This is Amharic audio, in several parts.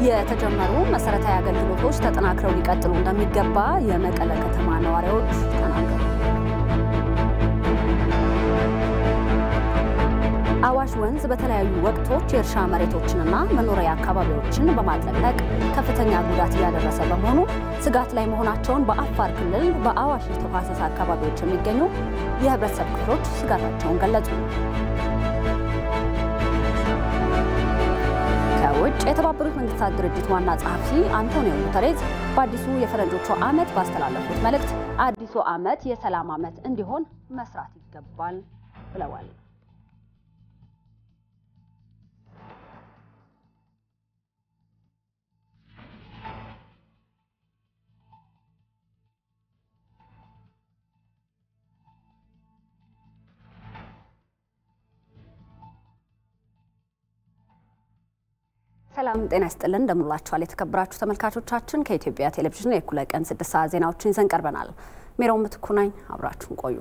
የተጀመሩ መሰረታዊ አገልግሎቶች ተጠናክረው ሊቀጥሉ እንደሚገባ የመቀለ ከተማ ነዋሪዎች ተናገሩ። አዋሽ ወንዝ በተለያዩ ወቅቶች የእርሻ መሬቶችንና መኖሪያ አካባቢዎችን በማጥለቅለቅ ከፍተኛ ጉዳት ያደረሰ በመሆኑ ስጋት ላይ መሆናቸውን በአፋር ክልል በአዋሽ ተፋሰስ አካባቢዎች የሚገኙ የህብረተሰብ ክፍሎች ስጋታቸውን ገለጹ። ከውጭ የተባበሩት መንግስታት ድርጅት ዋና ጸሐፊ አንቶኒዮ ጉተሬዝ በአዲሱ የፈረንጆቹ ዓመት ባስተላለፉት መልእክት አዲሱ ዓመት የሰላም ዓመት እንዲሆን መስራት ይገባል ብለዋል። ሰላም ጤና ይስጥልን እንደምንላችኋል የተከበራችሁ ተመልካቾቻችን ከኢትዮጵያ ቴሌቪዥን የኩለ ቀን 6 ሰዓት ዜናዎችን ይዘን ቀርበናል። ሜሮን ምትኩናኝ አብራችሁን ቆዩ።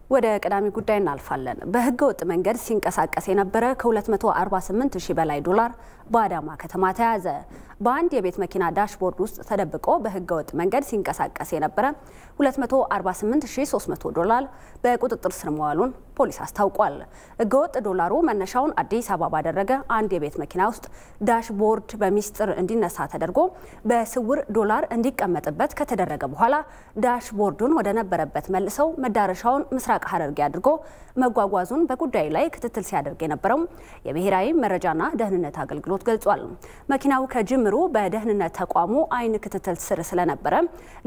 ወደ ቀዳሚ ጉዳይ እናልፋለን። በህገ ወጥ መንገድ ሲንቀሳቀስ የነበረ ከ248,000 በላይ ዶላር በአዳማ ከተማ ተያዘ። በአንድ የቤት መኪና ዳሽቦርድ ውስጥ ተደብቆ በህገ ወጥ መንገድ ሲንቀሳቀስ የነበረ 248,300 ዶላር በቁጥጥር ስር መዋሉን ፖሊስ አስታውቋል። ህገ ወጥ ዶላሩ መነሻውን አዲስ አበባ ባደረገ አንድ የቤት መኪና ውስጥ ዳሽቦርድ በሚስጥር እንዲነሳ ተደርጎ በስውር ዶላር እንዲቀመጥበት ከተደረገ በኋላ ዳሽቦርዱን ወደ ነበረበት መልሰው መዳረሻውን ምስራቅ ሐረርጌ አድርጎ መጓጓዙን በጉዳዩ ላይ ክትትል ሲያደርግ የነበረው የብሔራዊ መረጃና ደህንነት አገልግሎት ገልጿል። መኪናው ከጅምሩ በደህንነት ተቋሙ አይን ክትትል ስር ስለነበረ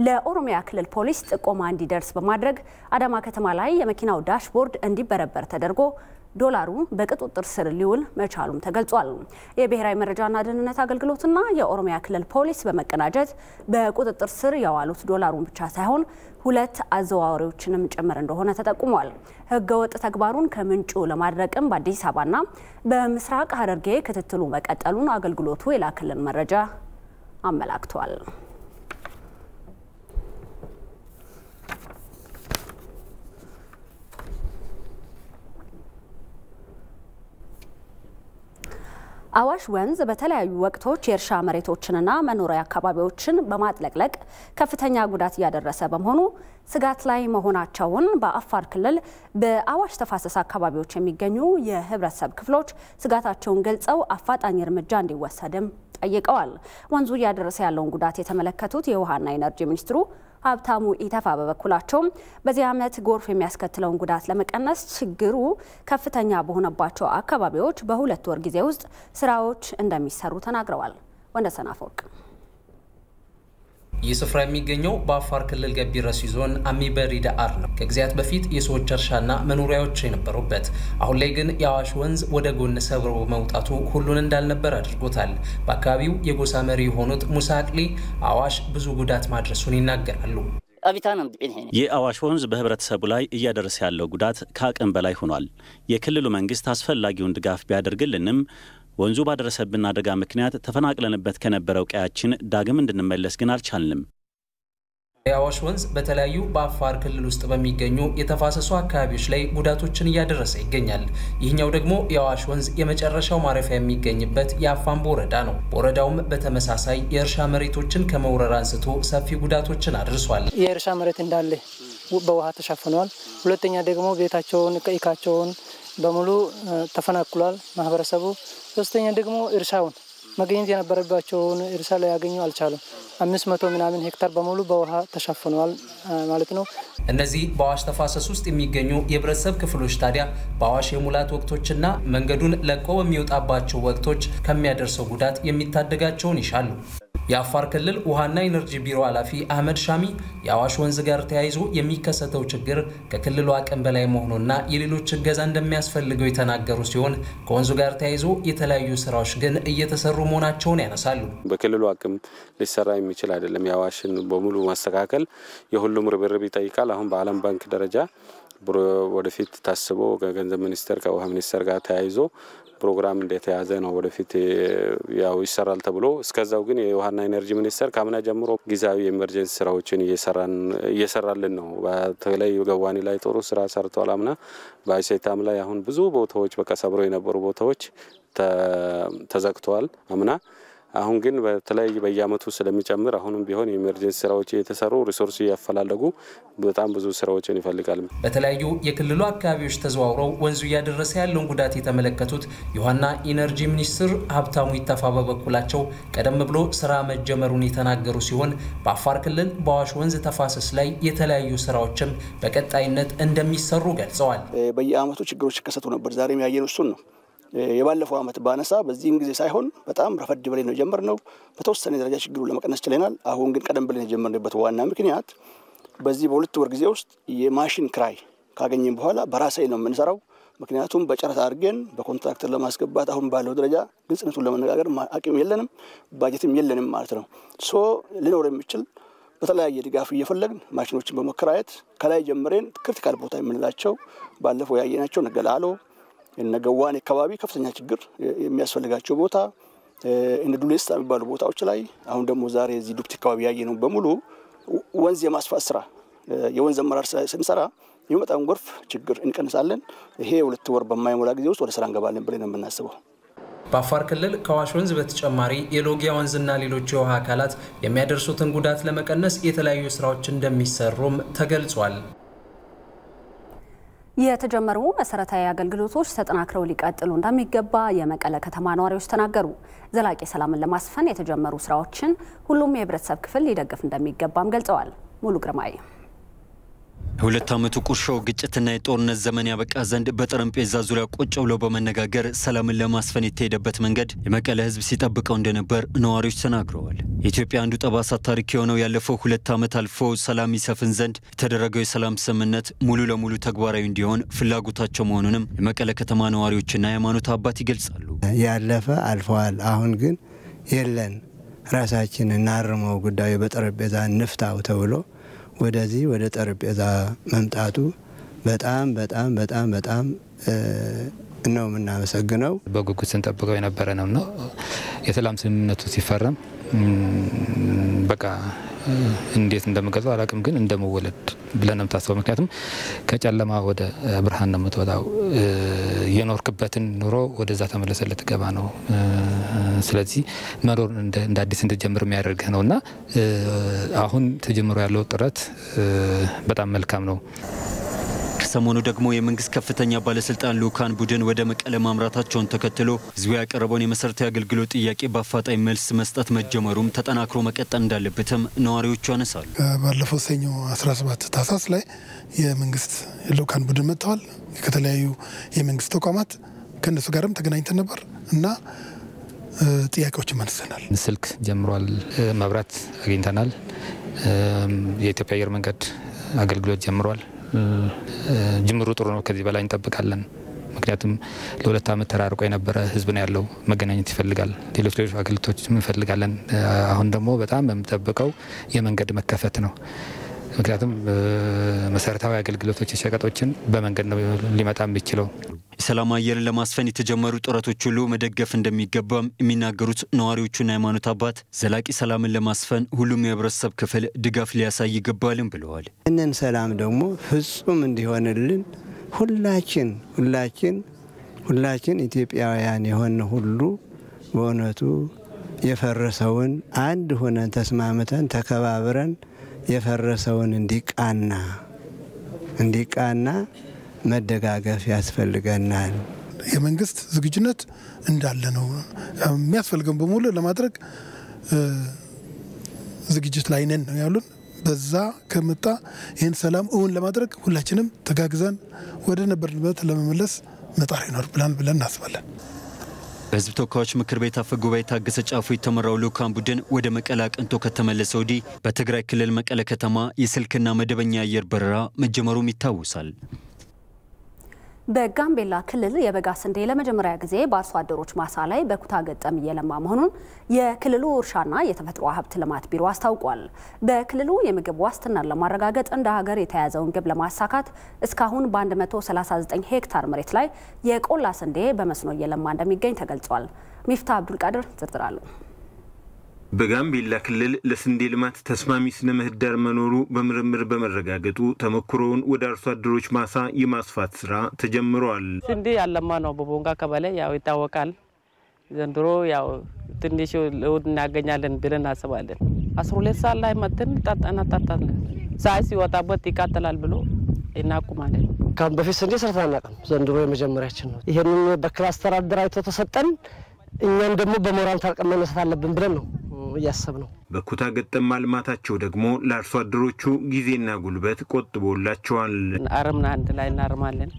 ለኦሮሚያ ክልል ፖሊስ ጥቆማ እንዲደርስ በማድረግ አዳማ ከተማ ላይ የመኪናው ዳሽቦርድ እንዲበረበር ተደርጎ ዶላሩ በቁጥጥር ስር ሊውል መቻሉም ተገልጿል። የብሔራዊ መረጃና ደህንነት አገልግሎትና የኦሮሚያ ክልል ፖሊስ በመቀናጀት በቁጥጥር ስር ያዋሉት ዶላሩን ብቻ ሳይሆን 2 አዘዋዋሪዎችንም ጭምር እንደሆነ ተጠቁሟል። ህገወጥ ተግባሩን ከምንጩ ለማድረቅም በአዲስ አበባና በምስራቅ ሐረርጌ ክትትሉ መቀጠሉን አገልግሎቱ የላከልን መረጃ አመላክቷል። አዋሽ ወንዝ በተለያዩ ወቅቶች የእርሻ መሬቶችንና መኖሪያ አካባቢዎችን በማጥለቅለቅ ከፍተኛ ጉዳት ያደረሰ በመሆኑ ስጋት ላይ መሆናቸውን በአፋር ክልል በአዋሽ ተፋሰስ አካባቢዎች የሚገኙ የህብረተሰብ ክፍሎች ስጋታቸውን ገልጸው አፋጣኝ እርምጃ እንዲወሰድም ጠይቀዋል። ወንዙ ያደረሰ ያለውን ጉዳት የተመለከቱት የውሃና ኢነርጂ ሚኒስትሩ ሀብታሙ ኢተፋ በበኩላቸው በዚህ ዓመት ጎርፍ የሚያስከትለውን ጉዳት ለመቀነስ ችግሩ ከፍተኛ በሆነባቸው አካባቢዎች በ2 ወር ጊዜ ውስጥ ስራዎች እንደሚሰሩ ተናግረዋል። ወንደሰን አፈወርቅ የስፍራ የሚገኘው በአፋር ክልል ገቢረሲ ዞን አሚበሪ ዳአር ነው። ከጊዜያት በፊት የሰዎች እርሻና መኖሪያዎች የነበሩበት አሁን ላይ ግን የአዋሽ ወንዝ ወደ ጎን ሰብሮ መውጣቱ ሁሉን እንዳልነበር አድርጎታል። በአካባቢው የጎሳ መሪ የሆኑት ሙሳ አቅሊ አዋሽ ብዙ ጉዳት ማድረሱን ይናገራሉ። የአዋሽ ወንዝ በህብረተሰቡ ላይ እያደረሰ ያለው ጉዳት ከአቅም በላይ ሆኗል። የክልሉ መንግስት አስፈላጊውን ድጋፍ ቢያደርግልንም ወንዙ ባደረሰብን አደጋ ምክንያት ተፈናቅለንበት ከነበረው ቀያችን ዳግም እንድንመለስ ግን አልቻልንም። የአዋሽ ወንዝ በተለያዩ በአፋር ክልል ውስጥ በሚገኙ የተፋሰሱ አካባቢዎች ላይ ጉዳቶችን እያደረሰ ይገኛል። ይህኛው ደግሞ የአዋሽ ወንዝ የመጨረሻው ማረፊያ የሚገኝበት የአፋምቦ ወረዳ ነው። ወረዳውም በተመሳሳይ የእርሻ መሬቶችን ከመውረር አንስቶ ሰፊ ጉዳቶችን አድርሷል። የእርሻ መሬት እንዳለ በውሃ ተሸፍኗል። ሁለተኛ ደግሞ ቤታቸውን ከኢካቸውን በሙሉ ተፈናቅሏል ማህበረሰቡ። ሶስተኛ ደግሞ እርሻውን መገኘት የነበረባቸውን እርሻ ላይ ያገኙ አልቻለም። 500 ምናምን ሄክታር በሙሉ በውሃ ተሸፍኗል ማለት ነው። እነዚህ በአዋሽ ተፋሰስ ውስጥ የሚገኙ የህብረተሰብ ክፍሎች ታዲያ በአዋሽ የሙላት ወቅቶችና መንገዱን ለቆ በሚወጣባቸው ወቅቶች ከሚያደርሰው ጉዳት የሚታደጋቸውን ይሻሉ። የአፋር ክልል ውሃና ኢነርጂ ቢሮ ኃላፊ አህመድ ሻሚ የአዋሽ ወንዝ ጋር ተያይዞ የሚከሰተው ችግር ከክልሉ አቅም በላይ መሆኑና የሌሎች እገዛ እንደሚያስፈልገው የተናገሩ ሲሆን ከወንዙ ጋር ተያይዞ የተለያዩ ስራዎች ግን እየተሰሩ መሆናቸውን ያነሳሉ። በክልሉ አቅም ሊሰራ የሚችል አይደለም። የአዋሽን በሙሉ ማስተካከል የሁሉም ርብርብ ይጠይቃል። አሁን በዓለም ባንክ ደረጃ ወደፊት ታስቦ ከገንዘብ ሚኒስቴር ከውሃ ሚኒስቴር ጋር ተያይዞ ፕሮግራም እንደተያዘ ነው ወደፊት ያው ይሰራል ተብሎ እስከዛው ግን የውሃና ኢነርጂ ሚኒስቴር ካምና ጀምሮ ጊዜያዊ ኤመርጀንሲ ስራዎችን እየሰራልን ነው። በተለይ ገዋኒ ላይ ጥሩ ስራ ሰርቷል። አምና በአይሴታም ላይ አሁን ብዙ ቦታዎች በቃ ሰብሮ የነበሩ ቦታዎች ተዘግቷል አምና አሁን ግን በተለይ በየአመቱ ስለሚጨምር አሁንም ቢሆን የኤመርጀንሲ ስራዎች እየተሰሩ ሪሶርስ ያፈላልጉ በጣም ብዙ ስራዎችን ይፈልጋል። በተለያዩ የክልሉ አካባቢዎች ተዘዋውረው ወንዙ ያደረሰ ያለውን ጉዳት የተመለከቱት የውሃና ኢነርጂ ሚኒስትር ሀብታሙ ይተፋ በበኩላቸው ቀደም ብሎ ስራ መጀመሩን የተናገሩ ሲሆን በአፋር ክልል በአዋሽ ወንዝ ተፋሰስ ላይ የተለያዩ ስራዎችም በቀጣይነት እንደሚሰሩ ገልጸዋል። በየአመቱ ችግሮች ይከሰቱ ነበር። ዛሬም ያየነው እሱን ነው። የባለፈው አመት ባነሳ በዚህም ጊዜ ሳይሆን በጣም ረፈድ ብለን ነው ጀመርነው። በተወሰነ ደረጃ ችግሩን ለመቀነስ ችለናል። አሁን ግን ቀደም ብለን የጀመርንበት ዋና ምክንያት በዚህ በሁለት ወር ጊዜ ውስጥ የማሽን ክራይ ካገኘን በኋላ በራሴ ነው የምንሰራው። ምክንያቱም በጨረታ አድርገን በኮንትራክተር ለማስገባት አሁን ባለው ደረጃ ግልጽነቱን ለመነጋገር አቅም የለንም፣ ባጀትም የለንም ማለት ነው። ሊኖር የሚችል በተለያየ ድጋፍ እየፈለግን ማሽኖችን በመከራየት ከላይ ጀምረን ክሪቲካል ቦታ የምንላቸው ባለፈው ያየናቸው ነገላሎ የነገዋኔ አካባቢ ከፍተኛ ችግር የሚያስፈልጋቸው ቦታ እነ ዱሌስታ የሚባሉ ቦታዎች ላይ አሁን ደግሞ ዛሬ እዚህ ዱብቲ አካባቢ ያየነው በሙሉ ወንዝ የማስፋት ስራ የወንዝ አመራር ስንሰራ የሚመጣውን ጎርፍ ችግር እንቀንሳለን። ይሄ 2 ወር በማይሞላ ጊዜ ውስጥ ወደ ስራ እንገባለን ብለን ነው የምናስበው። በአፋር ክልል ከአዋሽ ወንዝ በተጨማሪ የሎጊያ ወንዝና ሌሎች የውሃ አካላት የሚያደርሱትን ጉዳት ለመቀነስ የተለያዩ ስራዎች እንደሚሰሩም ተገልጿል። የተጀመሩ መሰረታዊ አገልግሎቶች ተጠናክረው ሊቀጥሉ እንደሚገባ የመቀለ ከተማ ነዋሪዎች ተናገሩ። ዘላቂ ሰላምን ለማስፈን የተጀመሩ ስራዎችን ሁሉም የህብረተሰብ ክፍል ሊደግፍ እንደሚገባም ገልጸዋል። ሙሉ ግርማይ ሁለት አመቱ ቁርሾ ግጭትና የጦርነት ዘመን ያበቃ ዘንድ በጠረጴዛ ዙሪያ ቁጭ ብሎ በመነጋገር ሰላምን ለማስፈን የተሄደበት መንገድ የመቀለ ህዝብ ሲጠብቀው እንደነበር ነዋሪዎች ተናግረዋል። ኢትዮጵያ አንዱ ጠባሳ ታሪክ የሆነው ያለፈው 2 አመት አልፎ ሰላም ይሰፍን ዘንድ የተደረገው የሰላም ስምምነት ሙሉ ለሙሉ ተግባራዊ እንዲሆን ፍላጎታቸው መሆኑንም የመቀለ ከተማ ነዋሪዎችና የሃይማኖት አባት ይገልጻሉ። ያለፈ አልፈዋል። አሁን ግን የለን ራሳችን እናርመው ጉዳዩ በጠረጴዛ እንፍታው ተብሎ ወደዚህ ወደ ጠረጴዛ መምጣቱ በጣም በጣም በጣም በጣም ነው የምናመሰግነው። በጉጉት ስንጠብቀው የነበረ ነውና የሰላም ስምምነቱ ሲፈረም በቃ እንዴት እንደምገልጸው አላቅም፣ ግን እንደመወለድ ብለን ታስበው። ምክንያቱም ከጨለማ ወደ ብርሃን ነው የምትወጣው። የኖርክበትን ኑሮ ወደዛ ተመለሰ ልትገባ ነው። ስለዚህ መኖር እንደ አዲስ እንድጀምር የሚያደርግ ነውና አሁን ተጀምሮ ያለው ጥረት በጣም መልካም ነው። ሰሞኑ ደግሞ የመንግስት ከፍተኛ ባለስልጣን ልኡካን ቡድን ወደ መቀለ ማምራታቸውን ተከትሎ ህዝቡ ያቀረበውን የመሰረታዊ አገልግሎት ጥያቄ በአፋጣኝ መልስ መስጠት መጀመሩም ተጠናክሮ መቀጠል እንዳለበትም ነዋሪዎቹ ያነሳሉ። ባለፈው ሰኞ 17 ታህሳስ ላይ የመንግስት ልኡካን ቡድን መጥተዋል። ከተለያዩ የመንግስት ተቋማት ከነሱ ጋርም ተገናኝተን ነበር እና ጥያቄዎችን መልሰናል። ስልክ ጀምሯል፣ መብራት አግኝተናል፣ የኢትዮጵያ አየር መንገድ አገልግሎት ጀምሯል። ጅምሩ ጥሩ ነው። ከዚህ በላይ እንጠብቃለን። ምክንያቱም ለ2 አመት ተራርቆ የነበረ ህዝብ ነው ያለው፣ መገናኘት ይፈልጋል። ሌሎች አገልግሎቶች እንፈልጋለን። አሁን ደግሞ በጣም የምንጠብቀው የመንገድ መከፈት ነው። ምክንያቱም መሰረታዊ አገልግሎቶች ሸቀጦችን በመንገድ ነው ሊመጣ የሚችለው። የሰላም አየርን ለማስፈን የተጀመሩ ጥረቶች ሁሉ መደገፍ እንደሚገባም የሚናገሩት ነዋሪዎቹና ሃይማኖት አባት ዘላቂ ሰላምን ለማስፈን ሁሉም የህብረተሰብ ክፍል ድጋፍ ሊያሳይ ይገባልም ብለዋል። እነን ሰላም ደግሞ ፍጹም እንዲሆንልን ሁላችን ኢትዮጵያውያን የሆነ ሁሉ በእውነቱ የፈረሰውን አንድ ሆነን ተስማምተን ተከባብረን የፈረሰውን እንዲቃና መደጋገፍ ያስፈልገናል። የመንግስት ዝግጁነት እንዳለ ነው። የሚያስፈልገን በሙሉ ለማድረግ ዝግጅት ላይ ነን ነው ያሉን። በዛ ከመጣ ይህን ሰላም እውን ለማድረግ ሁላችንም ተጋግዘን ወደ ነበርንበት ለመመለስ መጣር ይኖርብናል ብለን እናስባለን። በህዝብ ተወካዮች ምክር ቤት አፈ ጉባኤ ታገሰ ጫፎ የተመራው ልኡካን ቡድን ወደ መቀለ አቅንቶ ከተመለሰ ወዲህ በትግራይ ክልል መቀለ ከተማ የስልክና መደበኛ አየር በረራ መጀመሩም ይታወሳል። በጋምቤላ ክልል የበጋ ስንዴ ለመጀመሪያ ጊዜ በአርሶ አደሮች ማሳ ላይ በኩታ ገጠም እየለማ መሆኑን የክልሉ እርሻና የተፈጥሮ ሀብት ልማት ቢሮ አስታውቋል። በክልሉ የምግብ ዋስትናን ለማረጋገጥ እንደ ሀገር የተያዘውን ግብ ለማሳካት እስካሁን በ139 ሄክታር መሬት ላይ የቆላ ስንዴ በመስኖ እየለማ እንደሚገኝ ተገልጿል። ሚፍታ አብዱልቃድር ዝርዝር አለው። በጋምቤላ ክልል ለስንዴ ልማት ተስማሚ ስነ ምህዳር መኖሩ በምርምር በመረጋገጡ ተሞክሮውን ወደ አርሶ አደሮች ማሳ የማስፋት ስራ ተጀምሯል። ስንዴ ያለማ ነው በቦንጋ ቀበሌ ያው ይታወቃል። ዘንድሮ ያው ትንሽ ለውጥ እናገኛለን ብለን አስባለን 12 ሰዓት ላይ መተን ታጣናታለን ሳይ ሲወጣበት ይቃጠላል ብሎ እናቁማለን ካም በፊት ስንዴ ሰርተን አናውቅም ዘንድሮ የመጀመሪያችን ነው ይሄንን በክላስተር አደራጅቶ ተሰጠን እኛም ደግሞ በሞራል ታርቀን መነሳት አለብን ብለን ነው ያሰብነው በኩታ ገጠም ማልማታቸው ደግሞ ለአርሶ አደሮቹ ጊዜና ጉልበት ቆጥቦላቸዋል አረምና አንድ ላይ እናርማለን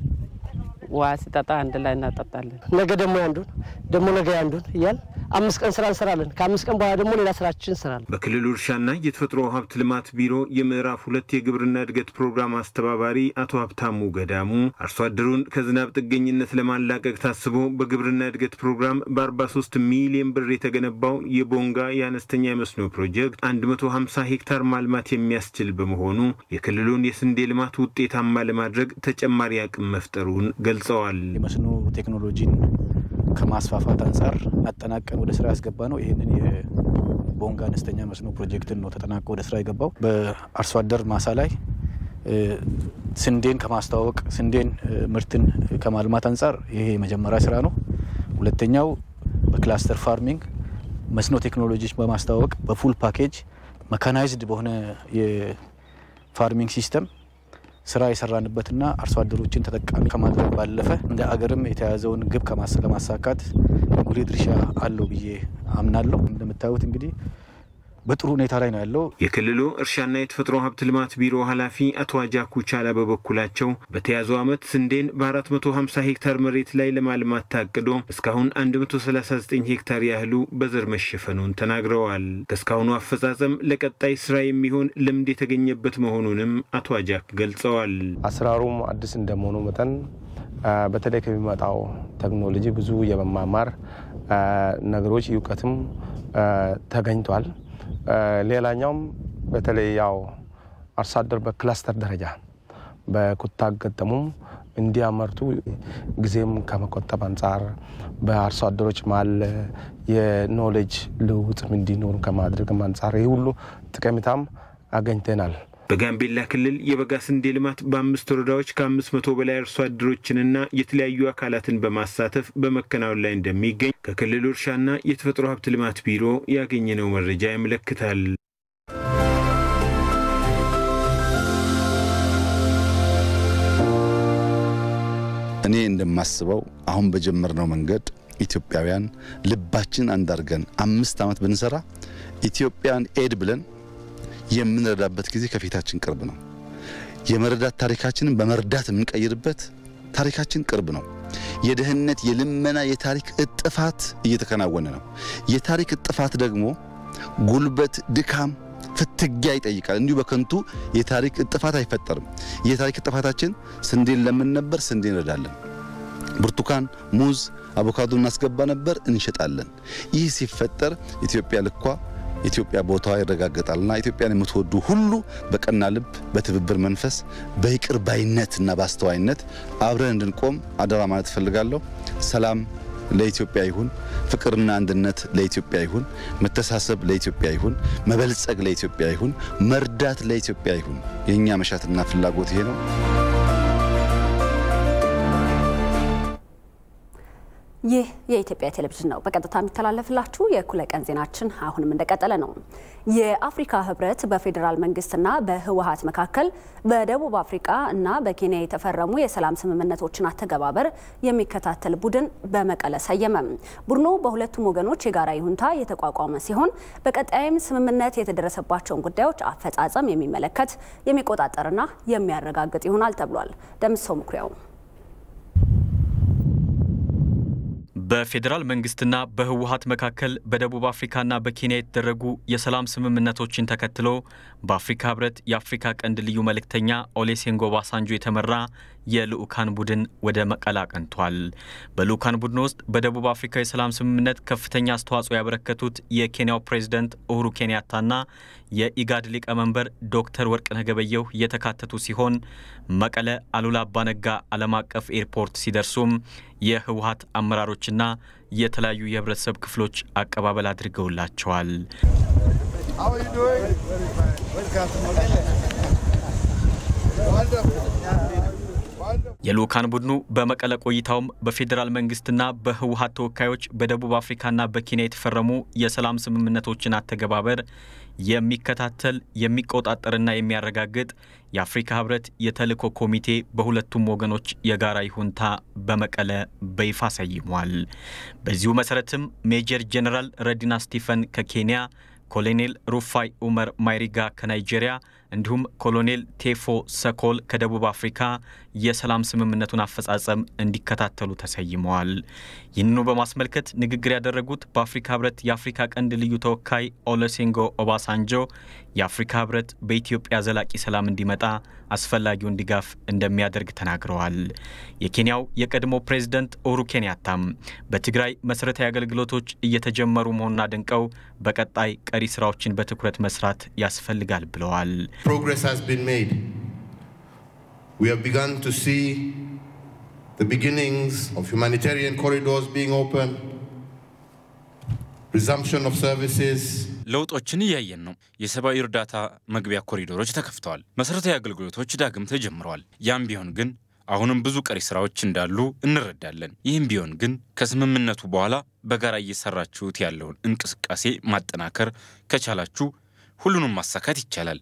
ዋስ ተጣ አንድ ላይ እናጣጣለን ነገ ደግሞ ያንዱን ደግሞ ነገ ያንዱን ይያል 5 ቀን ስራ እንሰራለን ከ5 ቀን በኋላ ደግሞ ሌላ ስራችን እንሰራለን በክልሉ እርሻና የተፈጥሮ ሀብት ልማት ቢሮ የምዕራፍ 2 የግብርና እድገት ፕሮግራም አስተባባሪ አቶ ሀብታሙ ገዳሙ አርሶ አደሩን ከዝናብ ጥገኝነት ለማላቀቅ ታስቦ በግብርና እድገት ፕሮግራም በ43 ሚሊዮን ብር የተገነባው የቦንጋ የአነስተኛ መስኖ ፕሮጀክት 150 ሄክታር ማልማት የሚያስችል በመሆኑ የክልሉን የስንዴ ልማት ውጤታማ ለማድረግ ተጨማሪ አቅም መፍጠሩን ገልጸዋል የመስኖ ቴክኖሎጂን ከማስፋፋት አንፃር አጠናቀን ወደ ስራ ያስገባ ነው ይሄንን የቦንጋ አነስተኛ መስኖ ፕሮጀክትን ነው ተጠናቆ ወደ ስራ የገባው በአርሶ አደር ማሳ ላይ ስንዴን ከማስተዋወቅ ስንዴን ምርትን ከማልማት አንፃር ይሄ የመጀመሪያ ስራ ነው ሁለተኛው በክላስተር ፋርሚንግ መስኖ ቴክኖሎጂስ በማስተዋወቅ በፉል ፓኬጅ መካናይዝድ በሆነ የፋርሚንግ ሲስተም ስራ የሰራንበትና አርሶ አደሮችን ተጠቃሚ ከማድረግ ባለፈ እንደ አገርም የተያዘውን ግብ ከማሳካት ጉልህ ድርሻ አለው ብዬ አምናለሁ እንደምታዩት እንግዲህ በጥሩ ሁኔታ ላይ ነው ያለው የክልሉ እርሻና የተፈጥሮ ሀብት ልማት ቢሮ ኃላፊ አቶ አጃኩ ቻላ በበኩላቸው በተያዘው አመት ስንዴን በ450 ሄክታር መሬት ላይ ለማልማት ታቅዶ እስካሁን 139 ሄክታር ያህሉ በዘር መሸፈኑን ተናግረዋል ከስካሁኑ አፈጻጸም ለቀጣይ ስራ የሚሆን ልምድ የተገኘበት መሆኑንም አቶ አጃክ ገልጸዋል አስራሩም አዲስ እንደመሆኑ መጠን በተለይ ከሚመጣው ቴክኖሎጂ ብዙ የመማማር ነገሮች ይውቀትም ተገኝቷል ሌላኛውም በተለይ ያው አርሶ አደር በክላስተር ደረጃ በኩታ ገጠሙም እንዲያመርቱ ጊዜም ከመቆጠብ አንፃር በአርሶ አደሮች ማል የኖሌጅ ልውውጥ እንዲኖር ከማድረግ አንፃር ይሄ ሁሉ ጥቅምታም አገኝተናል በጋምቤላ ክልል የበጋ ስንዴ ልማት በ5 ወረዳዎች ከ500 በላይ አርሶ አደሮችንና የተለያዩ አካላትን በማሳተፍ በመከናወን ላይ እንደሚገኝ ከክልሉ እርሻና የተፈጥሮ ሀብት ልማት ቢሮ ያገኘነው መረጃ ያመለክታል። እኔ እንደማስበው አሁን በጀመርነው መንገድ ኢትዮጵያውያን ልባችን አንዳርገን 5 አመት ብንሰራ ኢትዮጵያን ኤድ ብለን የምንረዳበት ጊዜ ከፊታችን ቅርብ ነው። የመረዳት ታሪካችንን በመርዳት የምንቀይርበት ታሪካችን ቅርብ ነው። የደህንነት የልመና የታሪክ እጥፋት እየተከናወነ ነው። የታሪክ እጥፋት ደግሞ ጉልበት ድካም ፍትጊያ ይጠይቃል። እንዲሁ በከንቱ የታሪክ እጥፋት አይፈጠርም። የታሪክ እጥፋታችን ስንዴን ለምን ነበር ስንዴን እንረዳለን ብርቱካን ሙዝ አቮካዶ እናስገባ ነበር እንሸጣለን። ይህ ሲፈጠር ኢትዮጵያ ልኳ ኢትዮጵያ ቦታዋ ይረጋገጣልና ኢትዮጵያን የምትወዱ ሁሉ በቀና ልብ በትብብር መንፈስ በይቅር ባይነትና ባስተዋይነት አብረን እንድንቆም አደራ ማለት ፈልጋለሁ። ሰላም ለኢትዮጵያ ይሁን፣ ፍቅርና አንድነት ለኢትዮጵያ ይሁን፣ መተሳሰብ ለኢትዮጵያ ይሁን፣ መበልጸግ ለኢትዮጵያ ይሁን፣ መርዳት ለኢትዮጵያ ይሁን። የኛ መሻትና ፍላጎት ይሄ ነው። ይህ የኢትዮጵያ ቴሌቪዥን ነው። በቀጥታ የሚተላለፍላችሁ የእኩለ ቀን ዜናችን አሁንም እንደቀጠለ ነው። የአፍሪካ ህብረት በፌዴራል መንግስትና በህወሓት መካከል በደቡብ አፍሪካ እና በኬንያ የተፈረሙ የሰላም ስምምነቶችን አተገባበር የሚከታተል ቡድን በመቀለ ሰየመ። ቡድኑ በሁለቱም ወገኖች የጋራ ይሁንታ የተቋቋመ ሲሆን በቀጣይም ስምምነት የተደረሰባቸውን ጉዳዮች አፈጻጸም የሚመለከት የሚቆጣጠርና የሚያረጋግጥ ይሆናል ተብሏል። ደምሰው ምኩሪያው በፌዴራል መንግስትና በህወሓት መካከል በደቡብ አፍሪካና በኬንያ የተደረጉ የሰላም ስምምነቶችን ተከትሎ በአፍሪካ ህብረት የአፍሪካ ቀንድ ልዩ መልእክተኛ ኦሉሴጉን ኦባሳንጆ የተመራ የልኡካን ቡድን ወደ መቀለ አቅንቷል። በልኡካን ቡድን ውስጥ በደቡብ አፍሪካ የሰላም ስምምነት ከፍተኛ አስተዋጽኦ ያበረከቱት የኬንያው ፕሬዝዳንት ኡሁሩ ኬንያታና የኢጋድ ሊቀመንበር ዶክተር ወርቅነህ ገበየሁ የተካተቱ ሲሆን መቀለ አሉላ አባነጋ ዓለም አቀፍ ኤርፖርት ሲደርሱም የህወሓት አመራሮችና የተለያዩ የህብረተሰብ ክፍሎች አቀባበል አድርገውላቸዋል። How are you doing? Welcome to Mekelle. Wonderful. Wonderful. የልኡካን ቡድኑ በመቀለ ቆይታውም በፌዴራል መንግስትና በህወሓት ተወካዮች በደቡብ አፍሪካና በኬንያ የተፈረሙ የሰላም ስምምነቶችን አተገባበር የሚከታተል የሚቆጣጠርና የሚያረጋግጥ የአፍሪካ ህብረት የተልእኮ ኮሚቴ በሁለቱም ወገኖች የጋራ ይሁንታ በመቀለ በይፋ ሰይሟል። በዚሁ መሰረትም ሜጀር ጀነራል ረዲና ስቲፈን ከኬንያ፣ ኮሎኔል ሩፋይ ኡመር ማይሪጋ ከናይጄሪያ እንዲሁም ኮሎኔል ቴፎ ሰኮል ከደቡብ አፍሪካ የሰላም ስምምነቱን አፈጻጸም እንዲከታተሉ ተሰይመዋል። ይህንኑ በማስመልከት ንግግር ያደረጉት በአፍሪካ ህብረት የአፍሪካ ቀንድ ልዩ ተወካይ ኦሉሴጉን ኦባሳንጆ የአፍሪካ ህብረት በኢትዮጵያ ዘላቂ ሰላም እንዲመጣ አስፈላጊውን ድጋፍ እንደሚያደርግ ተናግረዋል። የኬንያው የቀድሞ ፕሬዝዳንት ኡሁሩ ኬንያታም በትግራይ መሰረታዊ አገልግሎቶች እየተጀመሩ መሆኑን አድንቀው በቀጣይ ቀሪ ስራዎችን በትኩረት መስራት ያስፈልጋል ብለዋል። Progress has been made. We have begun to see the beginnings of humanitarian corridors being opened, resumption of services. ለውጦችን ያያየን ነው። የሰብአዊ እርዳታ መግቢያ ኮሪዶሮች ተከፍተዋል። መሰረታዊ አገልግሎቶች ዳግም ተጀምረዋል። ያም ቢሆን ግን አሁንም ብዙ ቀሪ ስራዎች እንዳሉ እንረዳለን። ይህም ቢሆን ግን ከስምምነቱ በኋላ በጋራ እየሰራችሁት ያለውን እንቅስቃሴ ማጠናከር ከቻላችሁ ሁሉንም ማሳካት ይቻላል።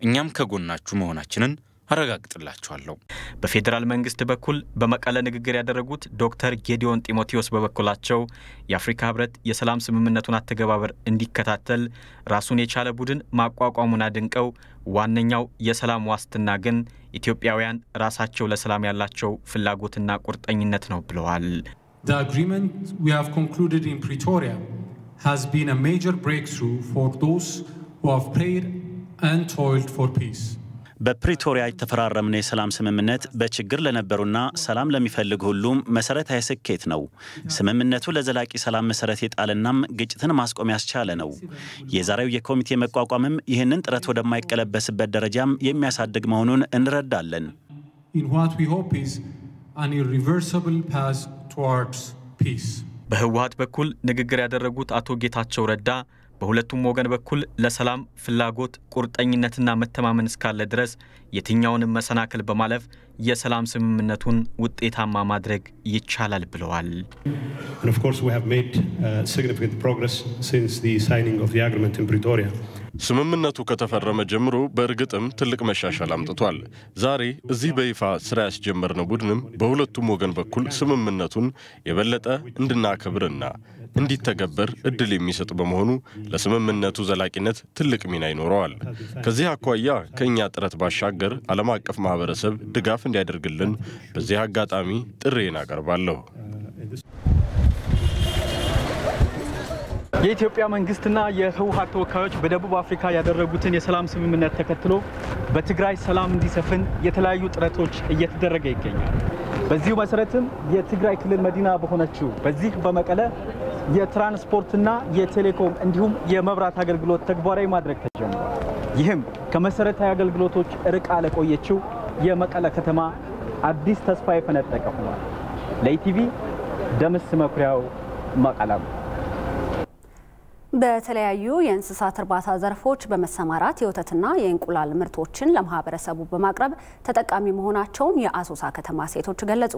እኛም ከጎናችሁ መሆናችንን አረጋግጥላችኋለሁ። በፌዴራል መንግስት በኩል በመቀለ ንግግር ያደረጉት ዶክተር ጌዲዮን ጢሞቴዎስ በበኩላቸው የአፍሪካ ህብረት የሰላም ስምምነቱን አተገባበር እንዲከታተል ራሱን የቻለ ቡድን ማቋቋሙን አድንቀው ዋነኛው የሰላም ዋስትና ግን ኢትዮጵያውያን ራሳቸው ለሰላም ያላቸው ፍላጎትና ቁርጠኝነት ነው ብለዋል። The agreement we have concluded in Pretoria has been a major breakthrough for those who have prayed and toiled for peace. በፕሪቶሪያ የተፈራረምነው የሰላም ስምምነት በችግር ለነበሩና ሰላም ለሚፈልጉ ሁሉም መሰረታዊ ስኬት ነው። ስምምነቱ ለዘላቂ ሰላም መሰረት የጣለናም ግጭትን ማስቆም ያስቻለ ነው። የዛሬው የኮሚቴ መቋቋምም ይህንን ጥረት ወደማይቀለበስበት ደረጃም የሚያሳድግ መሆኑን እንረዳለን። In what we hope is an irreversible path towards peace. በህወሓት በኩል ንግግር ያደረጉት አቶ ጌታቸው ረዳ በሁለቱም ወገን በኩል ለሰላም ፍላጎት ቁርጠኝነትና መተማመን እስካለ ድረስ የትኛውንም መሰናክል በማለፍ የሰላም ስምምነቱን ውጤታማ ማድረግ ይቻላል ብለዋል። And of course we have made significant progress since the signing of the agreement in Pretoria. ስምምነቱ ከተፈረመ ጀምሮ በእርግጥም ትልቅ መሻሻል አምጥቷል። ዛሬ እዚህ በይፋ ስራ ያስጀመርነው ቡድንም በሁለቱም ወገን በኩል ስምምነቱን የበለጠ እንድናከብርና እንዲተገበር እድል የሚሰጥ በመሆኑ ለስምምነቱ ዘላቂነት ትልቅ ሚና ይኖረዋል። ከዚህ አኳያ ከኛ ጥረት ባሻገር ዓለም አቀፍ ማህበረሰብ ድጋፍ እንዲያደርግልን በዚህ አጋጣሚ ጥሪዬን አቀርባለሁ። የኢትዮጵያ መንግስትና የህወሓት ተወካዮች በደቡብ አፍሪካ ያደረጉትን የሰላም ስምምነት ተከትሎ በትግራይ ሰላም እንዲሰፍን የተለያዩ ጥረቶች እየተደረገ ይገኛል። በዚሁ መሰረትም የትግራይ ክልል መዲና በሆነችው በዚህ በመቀለ የትራንስፖርትና የቴሌኮም እንዲሁም የመብራት አገልግሎት ተግባራዊ ማድረግ ተጀምሯል። ይህም ከመሰረታዊ አገልግሎቶች ርቃ ለቆየችው የመቀለ ከተማ አዲስ ተስፋ የፈነጠቀ ሆኗል። ለኢቲቪ ደምስ መኩሪያው መቀለ። በተለያዩ የእንስሳት እርባታ ዘርፎች በመሰማራት የወተትና የእንቁላል ምርቶችን ለማህበረሰቡ በማቅረብ ተጠቃሚ መሆናቸውን የአሶሳ ከተማ ሴቶች ገለጹ።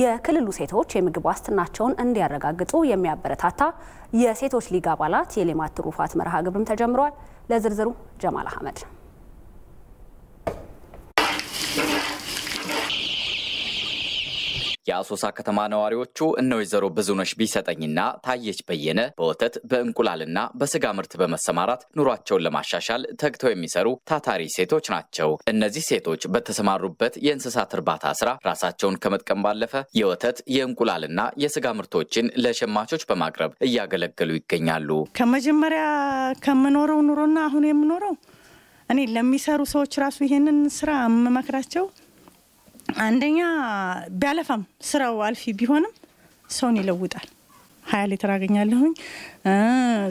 የክልሉ ሴቶች የምግብ ዋስትናቸውን እንዲያረጋግጡ የሚያበረታታ የሴቶች ሊግ አባላት የሌማት ትሩፋት መርሃ ግብርም ተጀምሯል። ለዝርዝሩ ጀማል አህመድ። የአሶሳ ከተማ ነዋሪዎቹ እነ ወይዘሮ ብዙነሽ ቢሰጠኝና ታየች በየነ በወተት በእንቁላልና በስጋ ምርት በመሰማራት ኑሯቸውን ለማሻሻል ተግተው የሚሰሩ ታታሪ ሴቶች ናቸው። እነዚህ ሴቶች በተሰማሩበት የእንስሳት እርባታ ስራ ራሳቸውን ከመጥቀም ባለፈ የወተት የእንቁላልና የስጋ ምርቶችን ለሸማቾች በማቅረብ እያገለገሉ ይገኛሉ። ከመጀመሪያ ከምኖረው ኑሮና አሁን የምኖረው እኔ ለሚሰሩ ሰዎች ራሱ ይሄንን ስራ መመክራቸው አንደኛ ቢያለፋም ስራው አልፊ ቢሆንም ሰውን ይለውጣል። 20 ሊትር አገኛለሁኝ።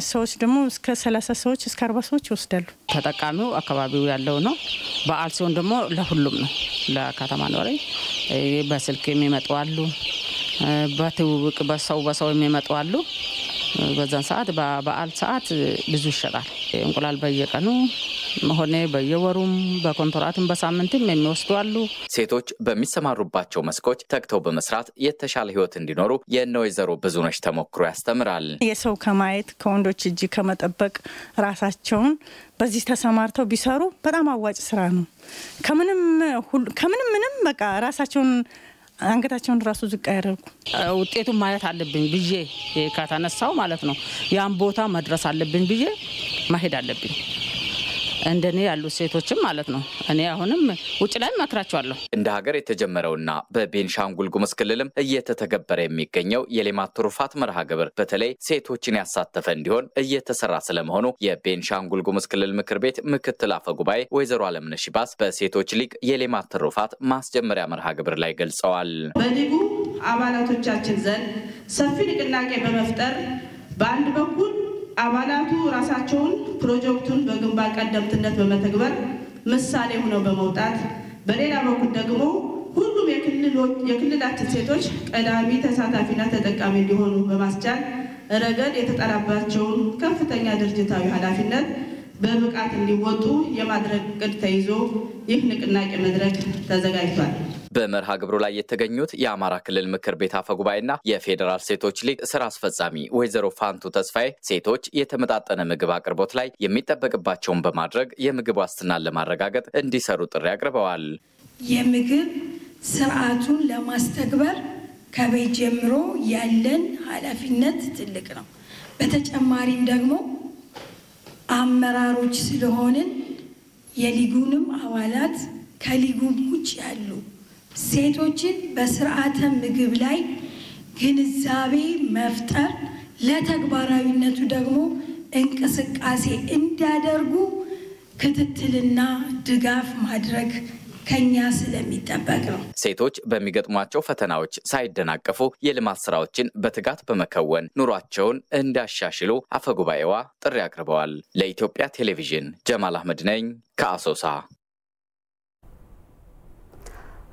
ሰዎች ደግሞ እስከ 30 ሰዎች እስከ 40 ሰዎች ይወስዳሉ። ተጠቃሚው አካባቢው ያለው ነው። በዓል ሲሆን ደግሞ ለሁሉም ነው። ለከተማ ነዋሪ በስልክ የሚመጡ አሉ፣ በትውውቅ በሰው የሚመጡ አሉ። በዛን ሰዓት በበዓል ሰዓት ብዙ ይሸጣል። እንቁላል በየቀኑ ሆነ በየወሩም በኮንትራትም በሳምንትም የሚወስዱ አሉ። ሴቶች በሚሰማሩባቸው መስኮች ተግተው በመስራት የተሻለ ህይወት እንዲኖሩ የነወይዘሮ ብዙነሽ ተሞክሮ ያስተምራል። የሰው ከማየት ከወንዶች እጅ ከመጠበቅ ራሳቸውን በዚህ ተሰማርተው ቢሰሩ በጣም አዋጭ ስራ ነው። ከምንም በቃ ራሳቸውን አንገታቸውን ራሱ ዝቅ ያደርጉ ውጤቱን ማየት አለብኝ ብዬ ከተነሳው ማለት ነው። ያን ቦታ መድረስ አለብኝ ብዬ ማሄድ አለብኝ። እንደኔ ያሉ ሴቶችም ማለት ነው። እኔ አሁንም ውጭ ላይ መክራቸዋለሁ። እንደ ሀገር የተጀመረውና በቤንሻንጉል ጉሙዝ ክልልም እየተተገበረ የሚገኘው የሌማት ትሩፋት መርሃ ግብር በተለይ ሴቶችን ያሳተፈ እንዲሆን እየተሰራ ስለመሆኑ የቤንሻንጉል ጉሙዝ ክልል ምክር ቤት ምክትል አፈ ጉባኤ ወይዘሮ አለምነሽ ባስ በሴቶች ሊግ የሌማት ትሩፋት ማስጀመሪያ መርሃ ግብር ላይ ገልጸዋል። በሊጉ አባላቶቻችን ዘንድ ሰፊ ንቅናቄ በመፍጠር በአንድ በኩል አባላቱ ራሳቸውን ፕሮጀክቱን በግንባር ቀደምትነት በመተግበር ምሳሌ ሆነው በመውጣት በሌላ በኩል ደግሞ ሁሉም የክልላችን ሴቶች ቀዳሚ ተሳታፊና ተጠቃሚ እንዲሆኑ በማስቻል ረገድ የተጣለባቸውን ከፍተኛ ድርጅታዊ ኃላፊነት በብቃት እንዲወጡ የማድረግ ዕቅድ ተይዞ ይህ ንቅናቄ መድረክ ተዘጋጅቷል። በመርሃ ግብሩ ላይ የተገኙት የአማራ ክልል ምክር ቤት አፈ ጉባኤና የፌዴራል ሴቶች ሊግ ስራ አስፈጻሚ ወይዘሮ ፋንቱ ተስፋዬ ሴቶች የተመጣጠነ ምግብ አቅርቦት ላይ የሚጠበቅባቸውን በማድረግ የምግብ ዋስትናን ለማረጋገጥ እንዲሰሩ ጥሪ አቅርበዋል። የምግብ ስርዓቱን ለማስተግበር ከቤት ጀምሮ ያለን ኃላፊነት ትልቅ ነው። በተጨማሪም ደግሞ አመራሮች ስለሆንን የሊጉንም አባላት ከሊጉም ውጭ ያሉ ሴቶችን በስርዓተ ምግብ ላይ ግንዛቤ መፍጠር ለተግባራዊነቱ ደግሞ እንቅስቃሴ እንዲያደርጉ ክትትልና ድጋፍ ማድረግ ከኛ ስለሚጠበቅ ነው። ሴቶች በሚገጥሟቸው ፈተናዎች ሳይደናቀፉ የልማት ስራዎችን በትጋት በመከወን ኑሯቸውን እንዲያሻሽሉ አፈጉባኤዋ ጥሪ አቅርበዋል። ለኢትዮጵያ ቴሌቪዥን ጀማል አህመድ ነኝ ከአሶሳ።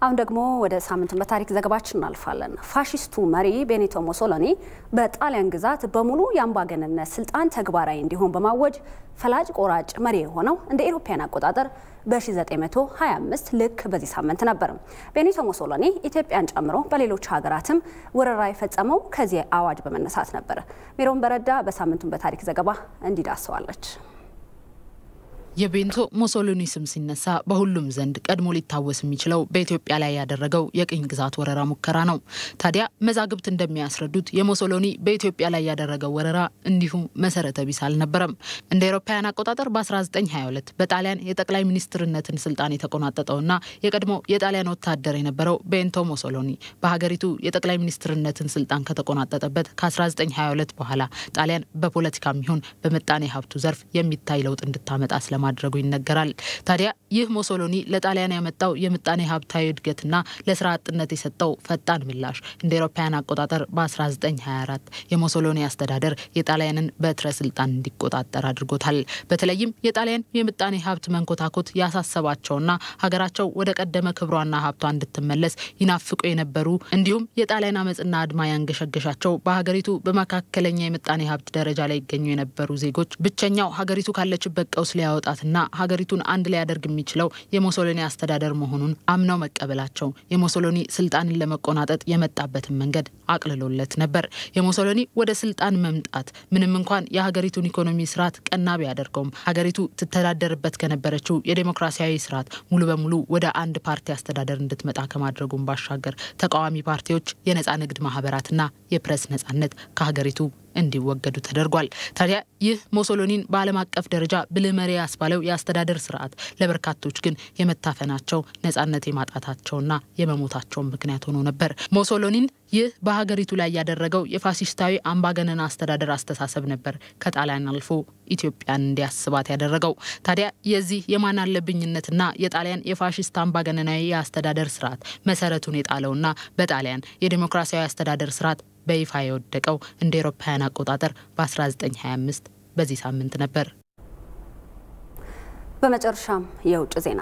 አሁን ደግሞ ወደ ሳምንቱ በታሪክ ዘገባችን እናልፋለን። ፋሺስቱ መሪ ቤኒቶ ሙሶሎኒ በጣሊያን ግዛት በሙሉ የአምባገነንነት ስልጣን ተግባራዊ እንዲሆን በማወጅ ፈላጭ ቆራጭ መሪ የሆነው እንደ አውሮፓውያን አቆጣጠር በ1925 ልክ በዚህ ሳምንት ነበር። ቤኒቶ ሙሶሎኒ ኢትዮጵያን ጨምሮ በሌሎች ሀገራትም ወረራ የፈጸመው ከዚህ አዋጅ በመነሳት ነበር። ሜሮን በረዳ በሳምንቱ በታሪክ ዘገባ እንዲዳሰዋለች። የቤኒቶ ሙሶሎኒ ስም ሲነሳ በሁሉም ዘንድ ቀድሞ ሊታወስ የሚችለው በኢትዮጵያ ላይ ያደረገው የቅኝ ግዛት ወረራ ሙከራ ነው። ታዲያ መዛግብት እንደሚያስረዱት የሙሶሎኒ በኢትዮጵያ ላይ ያደረገው ወረራ እንዲሁ መሰረተ ቢስ አልነበረም። እንደ አውሮፓውያን አቆጣጠር በ1922 በጣሊያን የጠቅላይ ሚኒስትርነትን ስልጣን የተቆናጠጠውና የቀድሞ የጣሊያን ወታደር የነበረው ቤኒቶ ሙሶሎኒ በሀገሪቱ የጠቅላይ ሚኒስትርነትን ስልጣን ከተቆናጠጠበት ከ1922 በኋላ ጣሊያን በፖለቲካም ይሁን በመጣኔ ሀብቱ ዘርፍ የሚታይ ለውጥ እንድታመጣ ማድረጉ ይነገራል። ታዲያ ይህ ሙሶሎኒ ለጣሊያን ያመጣው የምጣኔ ሀብታዊ እድገትና ለስራ አጥነት የሰጠው ፈጣን ምላሽ እንደ አውሮፓውያን አቆጣጠር በ1924 የሙሶሎኒ አስተዳደር የጣሊያንን በትረ ስልጣን እንዲቆጣጠር አድርጎታል። በተለይም የጣሊያን የምጣኔ ሀብት መንኮታኮት ያሳሰባቸውና ሀገራቸው ወደ ቀደመ ክብሯና ሀብቷ እንድትመለስ ይናፍቁ የነበሩ እንዲሁም የጣሊያን አመጽና አድማ ያንገሸገሻቸው በሀገሪቱ በመካከለኛ የምጣኔ ሀብት ደረጃ ላይ ይገኙ የነበሩ ዜጎች ብቸኛው ሀገሪቱ ካለችበት ቀውስ ሊያወጣትና ሀገሪቱን አንድ ላይ ያደርግ የሚችለው የሙሶሎኒ አስተዳደር መሆኑን አምነው መቀበላቸው የሙሶሎኒ ስልጣንን ለመቆናጠጥ የመጣበትን መንገድ አቅልሎለት ነበር። የሙሶሎኒ ወደ ስልጣን መምጣት ምንም እንኳን የሀገሪቱን ኢኮኖሚ ስርዓት ቀና ቢያደርገውም ሀገሪቱ ትተዳደርበት ከነበረችው የዲሞክራሲያዊ ስርዓት ሙሉ በሙሉ ወደ አንድ ፓርቲ አስተዳደር እንድትመጣ ከማድረጉም ባሻገር ተቃዋሚ ፓርቲዎች፣ የነጻ ንግድ ማህበራትና የፕሬስ ነጻነት ከሀገሪቱ እንዲወገዱ ተደርጓል። ታዲያ ይህ ሙሶሎኒን በዓለም አቀፍ ደረጃ ብልህ መሪ ያስባለው የአስተዳደር ስርዓት ለበርካቶች ግን የመታፈናቸው ነጻነት የማጣታቸውና የመሞታቸው ምክንያት ሆኖ ነበር። ሙሶሎኒን ይህ በሀገሪቱ ላይ ያደረገው የፋሺስታዊ አምባገነን አስተዳደር አስተሳሰብ ነበር ከጣሊያን አልፎ ኢትዮጵያን እንዲያስባት ያደረገው። ታዲያ የዚህ የማን አለብኝነትና የጣሊያን የፋሺስት አምባገነናዊ የአስተዳደር ስርዓት መሰረቱን የጣለውና በጣሊያን የዲሞክራሲያዊ አስተዳደር ስርዓት በይፋ የወደቀው እንደ አውሮፓውያን አቆጣጠር በ1925 በዚህ ሳምንት ነበር። በመጨረሻም የውጭ ዜና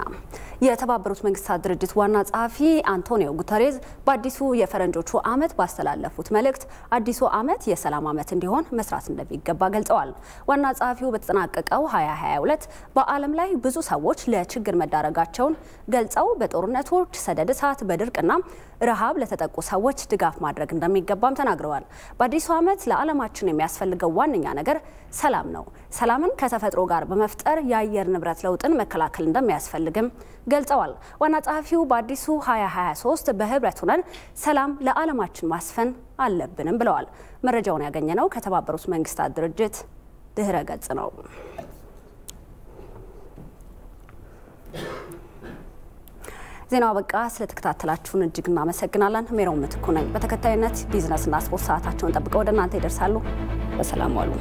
የተባበሩት መንግስታት ድርጅት ዋና ጸሐፊ አንቶኒዮ ጉተሬዝ በአዲሱ የፈረንጆቹ ዓመት ባስተላለፉት መልእክት አዲሱ ዓመት የሰላም ዓመት እንዲሆን መስራት እንደሚገባ ገልጸዋል። ዋና ጸሐፊው በተጠናቀቀው 2022 በዓለም ላይ ብዙ ሰዎች ለችግር መዳረጋቸውን ገልጸው በጦርነቶች፣ ሰደድ እሳት፣ በድርቅና ረሃብ ለተጠቁ ሰዎች ድጋፍ ማድረግ እንደሚገባም ተናግረዋል። በአዲሱ ዓመት ለዓለማችን የሚያስፈልገው ዋነኛ ነገር ሰላም ነው። ሰላምን ከተፈጥሮ ጋር በመፍጠር የአየር ንብረት ለውጥን መከላከል እንደሚያስፈልግም ገልጸዋል። ዋና ጸሐፊው በአዲሱ 2023 በህብረት ሆነን ሰላም ለዓለማችን ማስፈን አለብንም ብለዋል። መረጃውን ያገኘነው ከተባበሩት መንግስታት ድርጅት ድህረ ገጽ ነው። ዜናው በቃ ስለተከታተላችሁን እጅግ እናመሰግናለን። ሜሮን ምትኩ ነኝ። በተከታይነት ቢዝነስና ስፖርት ሰዓታቸውን ጠብቀው ወደ እናንተ ይደርሳሉ። በሰላም ዋሉ።